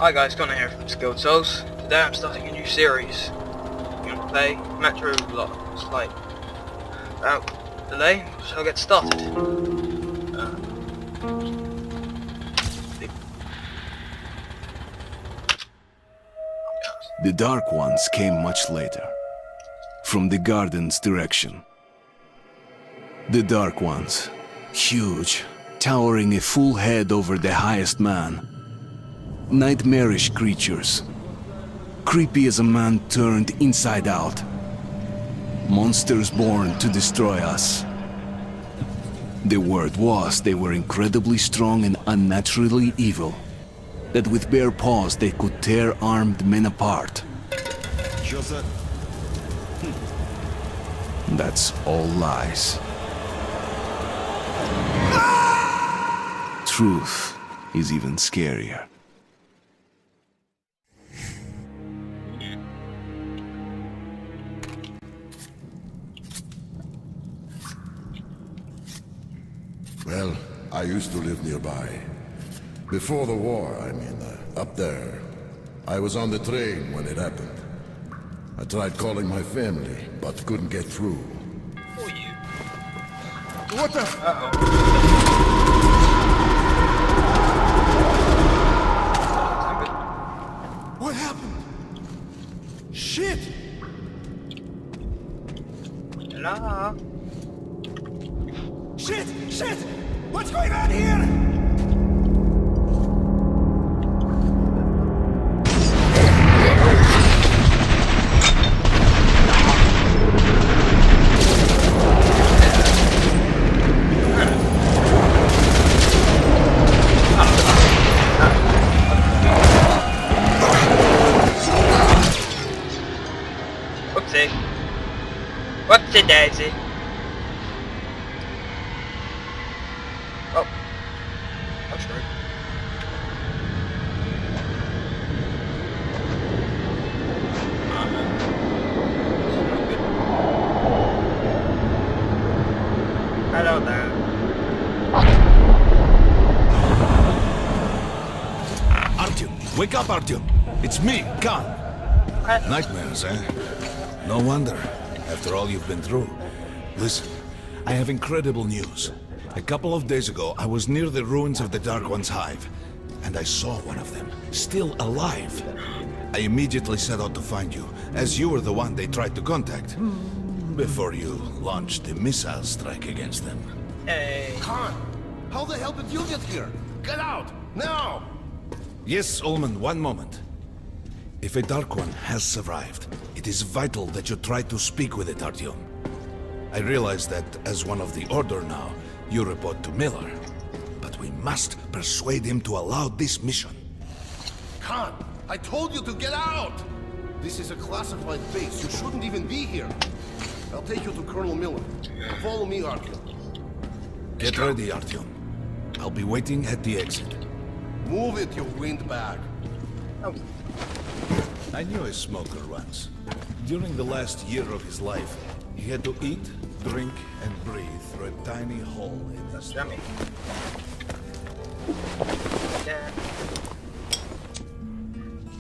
Hi guys, Connor here from Skilled Souls. Today I'm starting a new series. I'm going to play Metro Block. It's like about delay, so I'll get started. The Dark Ones came much later, from the garden's direction. The Dark Ones, huge, towering a full head over the highest man. Nightmarish creatures, creepy as a man turned inside out. Monsters born to destroy us. The word was they were incredibly strong and unnaturally evil. That with bare paws they could tear armed men apart. That's all lies. Truth is even scarier. Well, I used to live nearby. Before the war, I mean, up there. I was on the train when it happened. I tried calling my family, but couldn't get through. Who are you? What the? What happened? Shit! Hello? Shit! Shit! What's going on here? Whoopsie. Whoopsie daisy. Oh. That's right. Hello there. Artyom, wake up, Artyom. It's me, Khan. Nightmares, eh? No wonder, after all you've been through. Listen, I have incredible news. A couple of days ago, I was near the ruins of the Dark One's hive, and I saw one of them, still alive. I immediately set out to find you, as you were the one they tried to contact, before you launched the missile strike against them. Hey. Khan, how the hell did you get here? Get out, now! Yes, Ullman, one moment. If a Dark One has survived, it is vital that you try to speak with it, Artyom. I realize that, as one of the Order now, you report to Miller. But we must persuade him to allow this mission. Khan, I told you to get out! This is a classified base. You shouldn't even be here. I'll take you to Colonel Miller. Follow me, Artyom. Get ready, Artyom. I'll be waiting at the exit. Move it, you windbag. Oh. I knew a smoker once. During the last year of his life, he had to eat, drink, and breathe through a tiny hole in his Yummy. Yeah.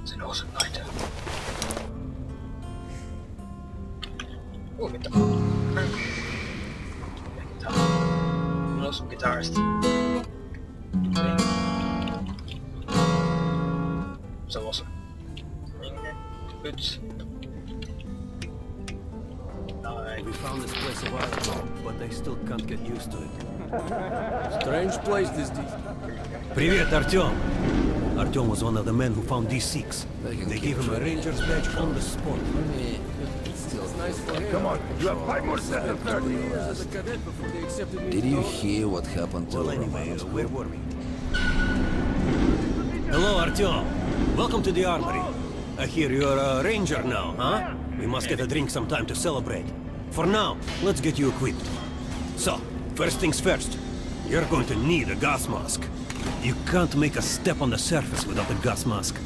It's an awesome lighter. Oh, guitar. Yeah, guitar. An awesome guitarist. So awesome. Boots. We found this place a while ago, but I still can't get used to it. Strange place this is. Привет, Artyom. Artyom was one of the men who found these Sikhs. They gave him a ranger's badge on the spot. Come on, you have 5 more seconds. Did you hear what happened to Well, anyway, where were we? Hello, Artyom. Welcome to the armory. I hear you're a ranger now, huh? We must get a drink sometime to celebrate. For now, let's get you equipped. So, first things first. You're going to need a gas mask. You can't make a step on the surface without a gas mask.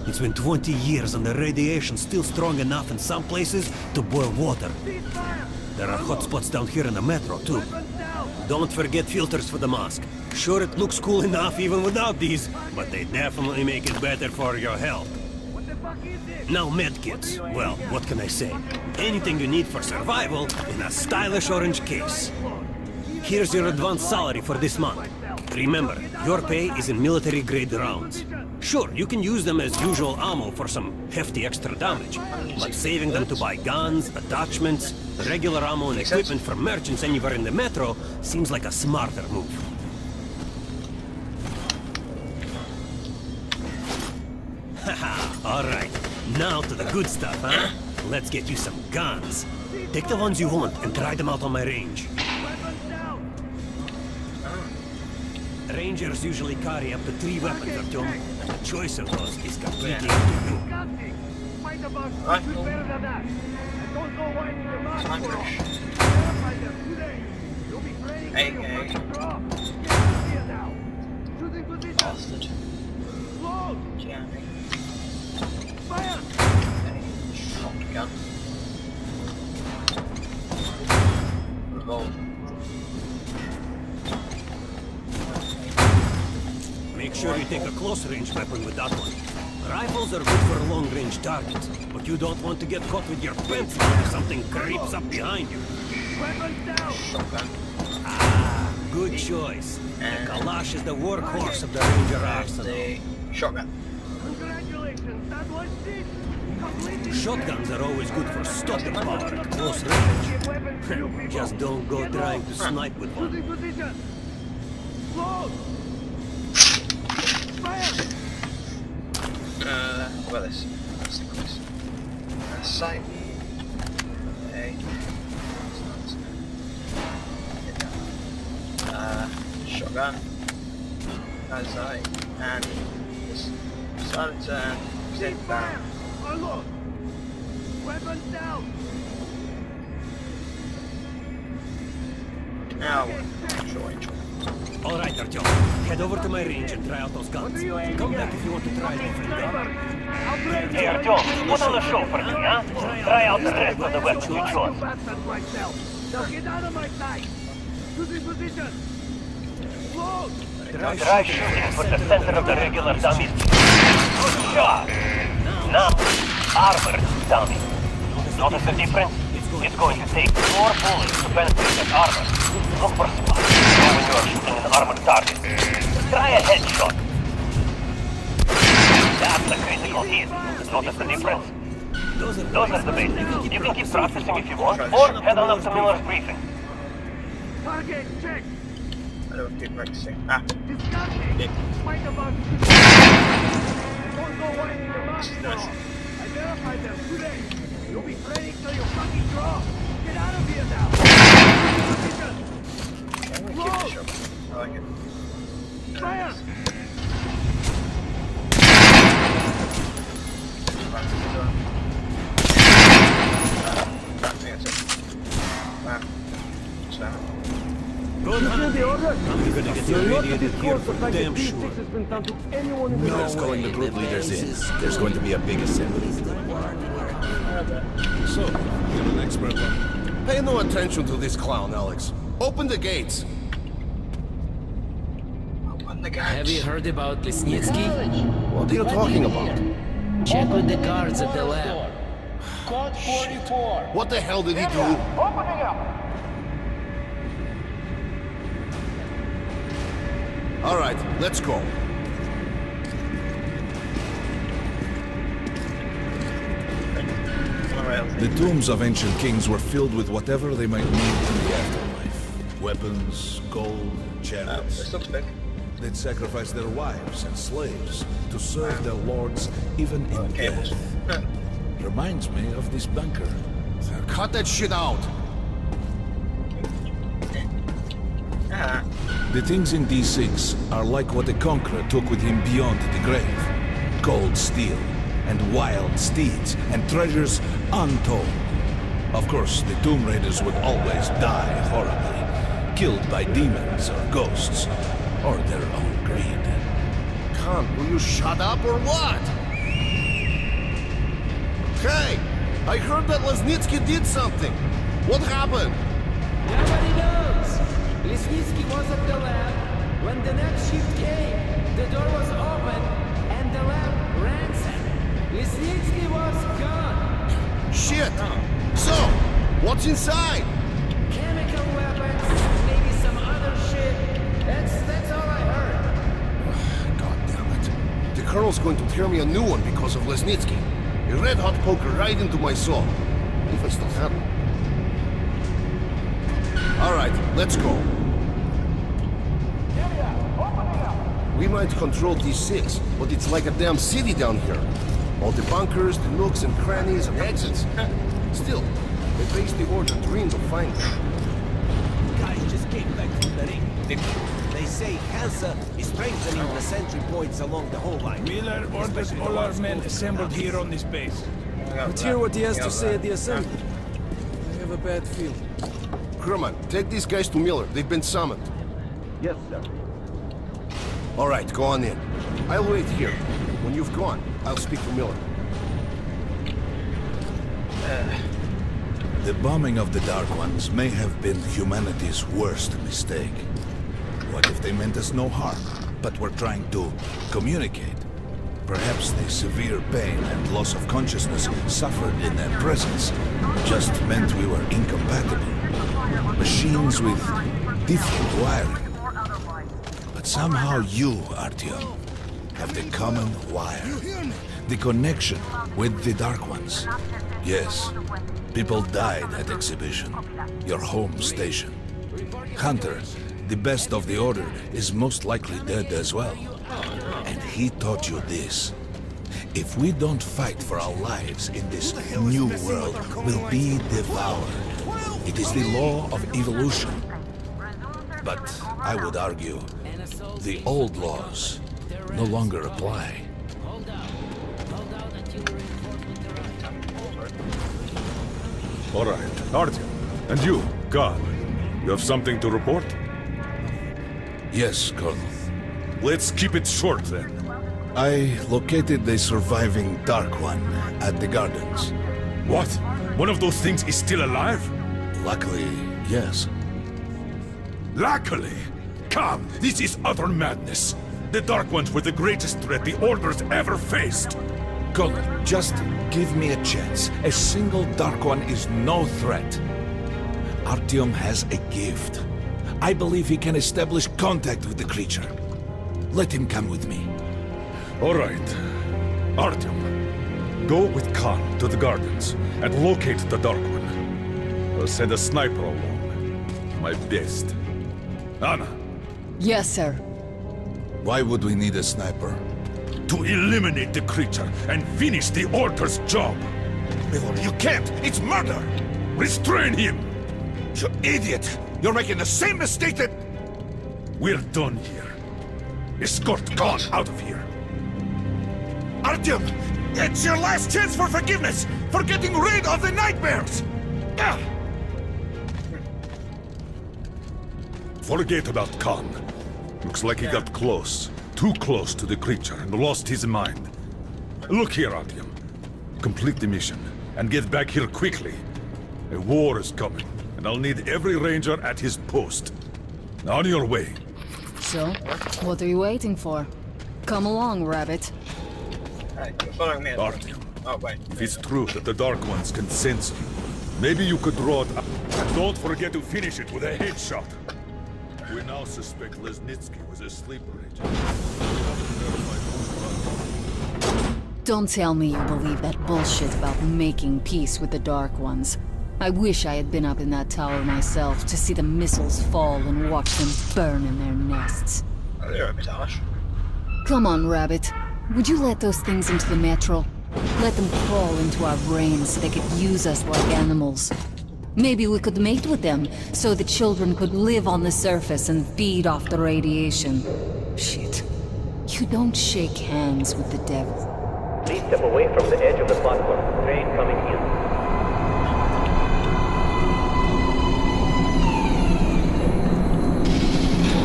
It's been 20 years and the radiation's still strong enough in some places to boil water. There are hot spots down here in the metro, too. don't forget filters for the mask. Sure, it looks cool enough even without these, but they definitely make it better for your health. Now medkits. Well, what can I say? Anything you need for survival in a stylish orange case. Here's your advance salary for this month. Remember, your pay is in military-grade rounds. Sure, you can use them as usual ammo for some hefty extra damage, but saving them to buy guns, attachments, regular ammo and equipment from merchants anywhere in the metro seems like a smarter move. Haha, alright. Now to the good stuff, huh? Let's get you some guns. Take the ones you want and try them out on my range. Rangers usually carry up to 3 weapons, Artyom, and the choice of those is completely up to you. Right. AK. Bastard. Jamming. Shotgun. Revolver. Make sure you take a close-range weapon with that one. Rifles are good for long-range targets, but you don't want to get caught with your pants down if something creeps up behind you. Shotgun. Ah, good choice. And the Kalash is the workhorse of the Ranger arsenal. The shotgun. Shotguns are always good for stopping power at close range. Just don't go trying to snipe with one. Well, this. Let's think of this. Sight. Okay. Shotgun. Sight. And this. Silencer and extended barrel. Weapons down! Now, sure, intro. Alright, Artyom. Head over to my range and try out those guns. Come back if you want to try a different gun. Hey, Artyom, put on a show for me, huh? Try out the rest of the weapons you chose. Now get out of my sight! Choosing position! Close! Try shooting for the center of the regular dummy. Good shot! Now, armored dummy. Notice the difference? It's going to take 4 bullets to penetrate that armor. Look for spots when you are shooting an armored target. Try a headshot. That's a critical hit. Notice the difference? Those are the basics. You can keep practicing if you want, or head on up to Miller's briefing. Target check! I don't keep practicing. Ah. Disgusting! Fight about... Don't go whining your mouth, Nice. I verified them today. You'll be training till you fucking draw. Get out of here now! I'm gonna keep the shotgun. I like it. Fire! I think that's it. Wow. So. Good hunting. I'm gonna get you radiated here for damn sure. Miller's calling the group leaders in. There's going to be a big assembly. So, you're an expert one. Pay no attention to this clown, Alex. Open the gates. Open the gates. Have you heard about Lesnitsky? What are you talking about? Check with the guards at the lab. Code 44. What the hell did he do? Opening up. All right, let's go. The tombs of ancient kings were filled with whatever they might need in the afterlife. Weapons, gold, chariots. This looks big. They'd sacrifice their wives and slaves to serve their lords even in Cables. death. Reminds me of this bunker. Cut that shit out. Ah. The things in D6 are like what the Conqueror took with him beyond the grave. Gold steel, and wild steeds, and treasures untold. Of course, the Tomb Raiders would always die horribly, killed by demons or ghosts, or their own greed. Khan, will you shut up or what? Hey, I heard that Lesnitsky did something. What happened? Nobody knows. Lesnitsky was at the lab. When the next shift came, the door was open and the lab ransacked. Lesnitsky was gone. Shit! So, what's inside? Chemical weapons, maybe some other shit. That's all I heard. God damn it. The Colonel's going to tear me a new one because of Lesnitsky. A red-hot poker right into my soul. If I still have it. Alright, let's go. We might control D6, but it's like a damn city down here. All the bunkers, the nooks and crannies and exits. Still, the base the Order dreamed of finding. Guys just came back from the ring. They say Hansa is strengthening the sentry points along the whole line. Miller orders all our men assembled here on this base. Let's hear what he has to say at the assembly. I have a bad feeling. Kerman, take these guys to Miller. They've been summoned. Yes, sir. All right, go on in. I'll wait here. When you've gone, I'll speak to Miller. The bombing of the Dark Ones may have been humanity's worst mistake. What if they meant us no harm, but were trying to communicate? Perhaps the severe pain and loss of consciousness suffered in their presence just meant we were incompatible. Machines with different wiring. But somehow you, Artyom, have the common wire. The connection with the Dark Ones. Yes, people died at Exhibition, your home station. Hunter, the best of the Order, is most likely dead as well. And he taught you this. If we don't fight for our lives in this new world, we'll be devoured. It is the law of evolution. But I would argue, the old laws no longer apply. Hold out until reinforcements arrive. All right, Artyom. And you, Khan. You have something to report? Yes, Colonel. Let's keep it short then. I located the surviving Dark One at the gardens. What? One of those things is still alive? Luckily, yes. Luckily? Come, this is utter madness. The Dark Ones were the greatest threat the Order's ever faced. Colonel, just give me a chance. A single Dark One is no threat. Artyom has a gift. I believe he can establish contact with the creature. Let him come with me. All right. Artyom, go with Khan to the gardens and locate the Dark One. I'll send a sniper along. My best. Anna. Yes, sir. Why would we need a sniper? To eliminate the creature and finish the Order's job. Miller, you can't! It's murder! Restrain him! You idiot! You're making the same mistake that... We're done here. Escort Khan out of here. Artyom! It's your last chance for forgiveness! For getting rid of the nightmares! Forget about Khan. Looks like he got close. Too close to the creature and lost his mind. Look here, Artyom. Complete the mission and get back here quickly. A war is coming, and I'll need every ranger at his post. On your way. So, what are you waiting for? Come along, Rabbit. Hey, you're following me. Artyom, Oh, wait. if it's true that the Dark Ones can sense you, maybe you could draw it up. And don't forget to finish it with a headshot. We now suspect Lesnitsky was a sleeper agent. Don't tell me you believe that bullshit about making peace with the Dark Ones. I wish I had been up in that tower myself to see the missiles fall and watch them burn in their nests. Oh, they're a bit harsh. Come on, Rabbit. Would you let those things into the metro? Let them crawl into our brains so they could use us like animals. Maybe we could mate with them, so the children could live on the surface and feed off the radiation. Shit. You don't shake hands with the devil. Please step away from the edge of the platform. Train coming in.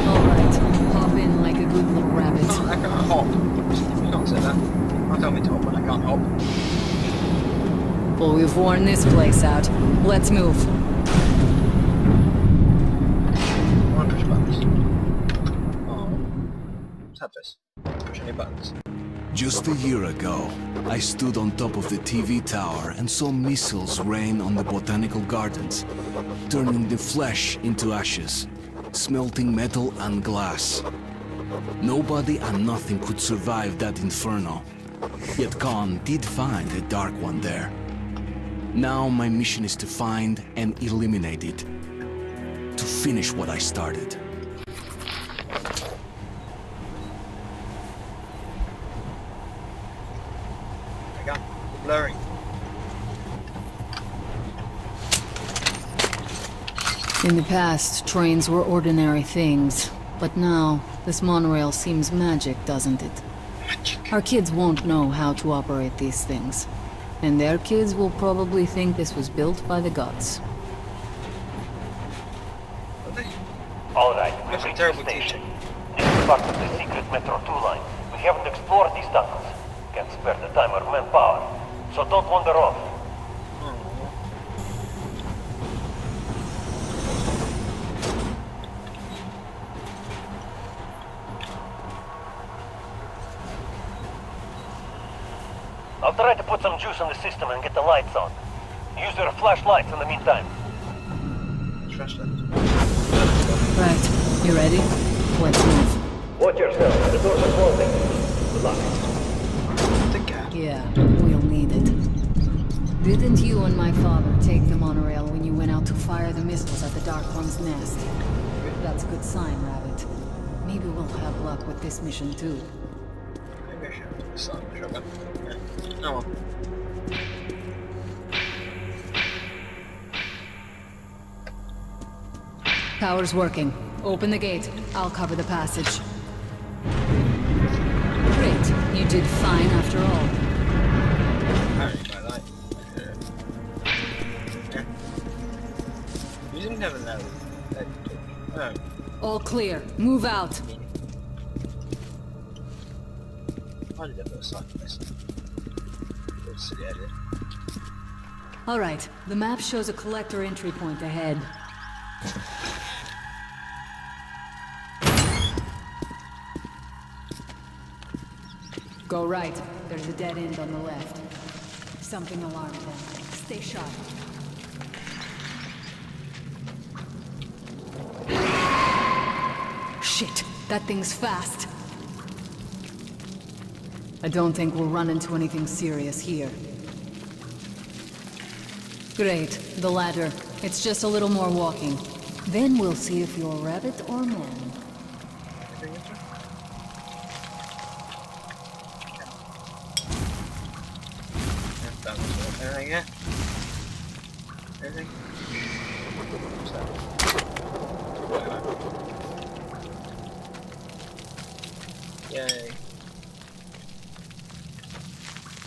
Alright, hop in like a good little rabbit. I can't hop. You can't say that. Don't tell me to hop when I can't hop. Well, we've worn this place out. Let's move. purpose. Push any buttons. Just a year ago, I stood on top of the TV tower and saw missiles rain on the botanical gardens, turning the flesh into ashes, smelting metal and glass. Nobody and nothing could survive that inferno. Yet Khan did find a Dark One there. Now my mission is to find and eliminate it. To finish what I started. I got blurring. In the past, trains were ordinary things. But now, this monorail seems magic, doesn't it? Magic. Our kids won't know how to operate these things. And their kids will probably think this was built by the gods. Alright, That's we've a reached terrible the station. teacher. This is part of the secret Metro 2 line. We haven't explored these tunnels. Can't spare the time or manpower. So don't wander off. I'll try to put some juice on the system and get the lights on. Use your flashlights in the meantime. Right, you ready? Let's move. Watch yourself, the doors are closing. Good luck. Yeah, we'll need it. Didn't you and my father take the monorail when you went out to fire the missiles at the Dark One's nest? That's a good sign, Rabbit. Maybe we'll have luck with this mission too. Maybe I should have the sun. Oh well. Tower's working. Open the gate. I'll cover the passage. Great. You did fine after all. Apparently by that. Yeah. You didn't never know. Oh. All clear. Move out. Why did I put a sign for this? Good city idea. All right. The map shows a collector entry point ahead. Go right. There's a dead end on the left. Something alarmed them. Stay sharp. Shit! That thing's fast. I don't think we'll run into anything serious here. Great. The ladder. It's just a little more walking. Then we'll see if you're rabbit or man. Anything yet? Anything? What's that? Yay.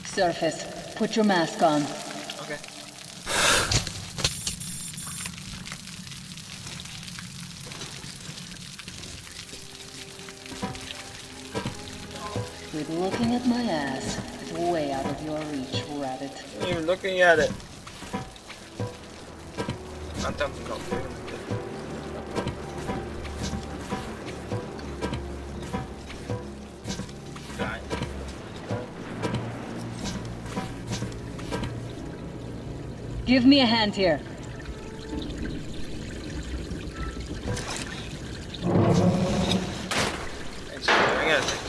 Surface. Put your mask on. Okay. Quit looking at my ass. It's way out of your reach, rabbit. You're looking at it. I'm done for not doing it. Right. Give me a hand here. It's not doing anything.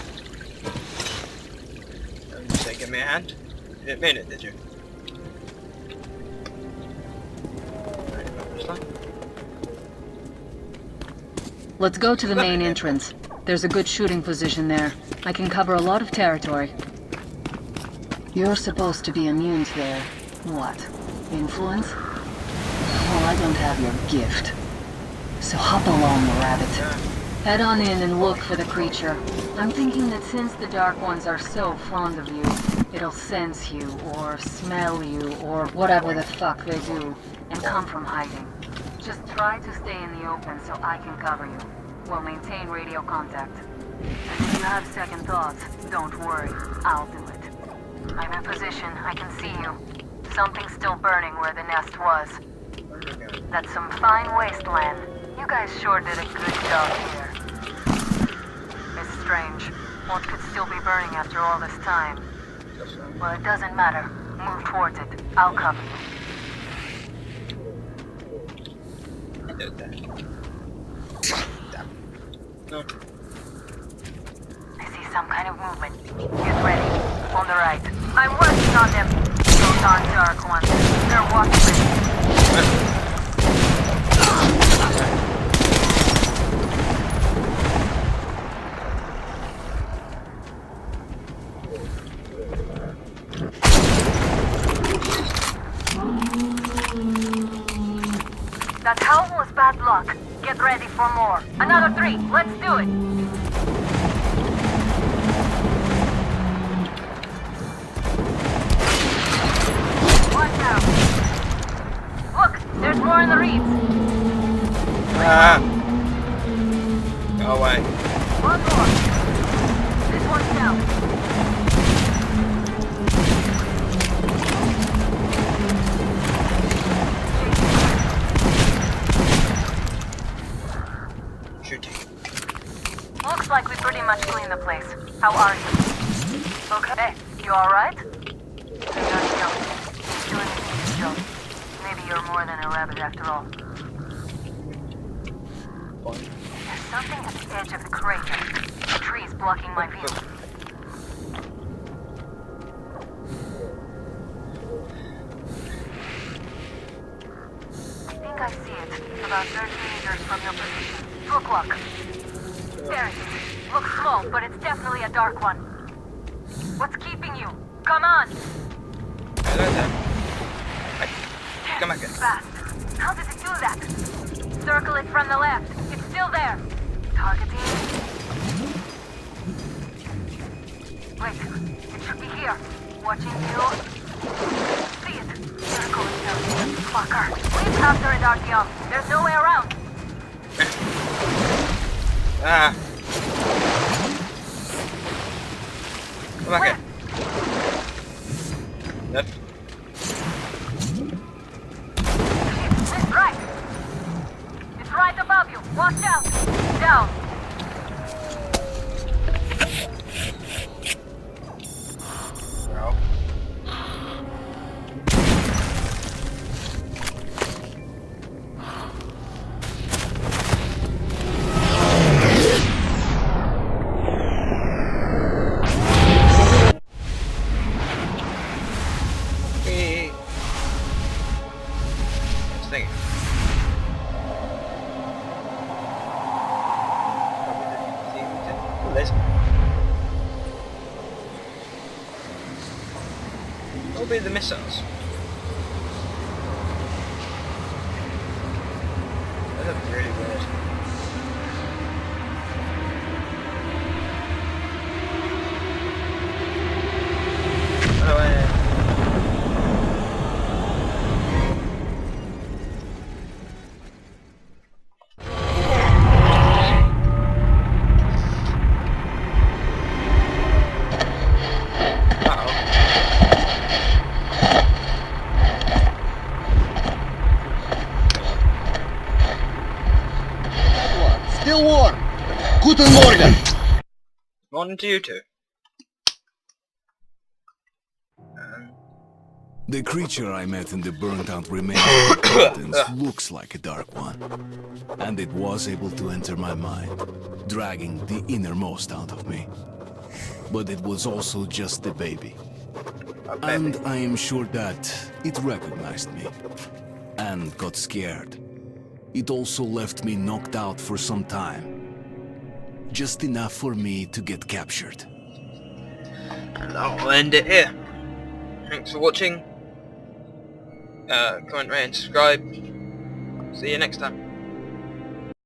And you say give me a hand? You didn't mean it, did you? Let's go to the main entrance. There's a good shooting position there. I can cover a lot of territory. You're supposed to be immune to their... what? Influence? Well, I don't have your gift. So hop along, rabbit. Head on in and look for the creature. I'm thinking that since the Dark Ones are so fond of you, it'll sense you, or smell you, or whatever the fuck they do, and come from hiding. Just try to stay in the open so I can cover you. We'll maintain radio contact. If you have second thoughts, don't worry. I'll do it. I'm in position. I can see you. Something's still burning where the nest was. That's some fine wasteland. You guys sure did a good job here. It's strange. smoke could still be burning after all this time. Well, it doesn't matter. Move towards it. I'll cover you. No. I see some kind of movement. Get ready. On the right. I'm working on them. Those aren't dark ones. They're watchmen. That howl was bad luck. Get ready for more. Another 3. Let's do it. Watch out. Look, there's more in the reeds. Ah! Go away. One more. This one's down. Looks like we pretty much cleaned the place. How are you? Okay, you alright? Maybe you're more than a rabbit after all. There's something at the edge of the crater. The tree's blocking my view. I think I see it. About 30 meters from your position. 2 o'clock. There it is. Looks small, but it's definitely a dark one. What's keeping you? Come on! Hello there. Hey, come back here. Fast. How did it do that? Circle it from the left. It's still there. Targeting. Wait. It should be here. Watching you. See it. Circle it down. Fucker. Leave after it, Artyom. There's no way around. Ah! Come back here. Left. It's right. It's right above you. Watch out. Down. No. What will be the missiles? That looks really weird. Oh, Still warm. Guten Morgen. Morning to you too. The creature I met in the burnt-out remains of the gardens looks like a dark one. And it was able to enter my mind, dragging the innermost out of me. But it was also just a baby. And I am sure that it recognized me and got scared. It also left me knocked out for some time. Just enough for me to get captured. And I'll end it here. Thanks for watching. Comment, rate and subscribe. See you next time.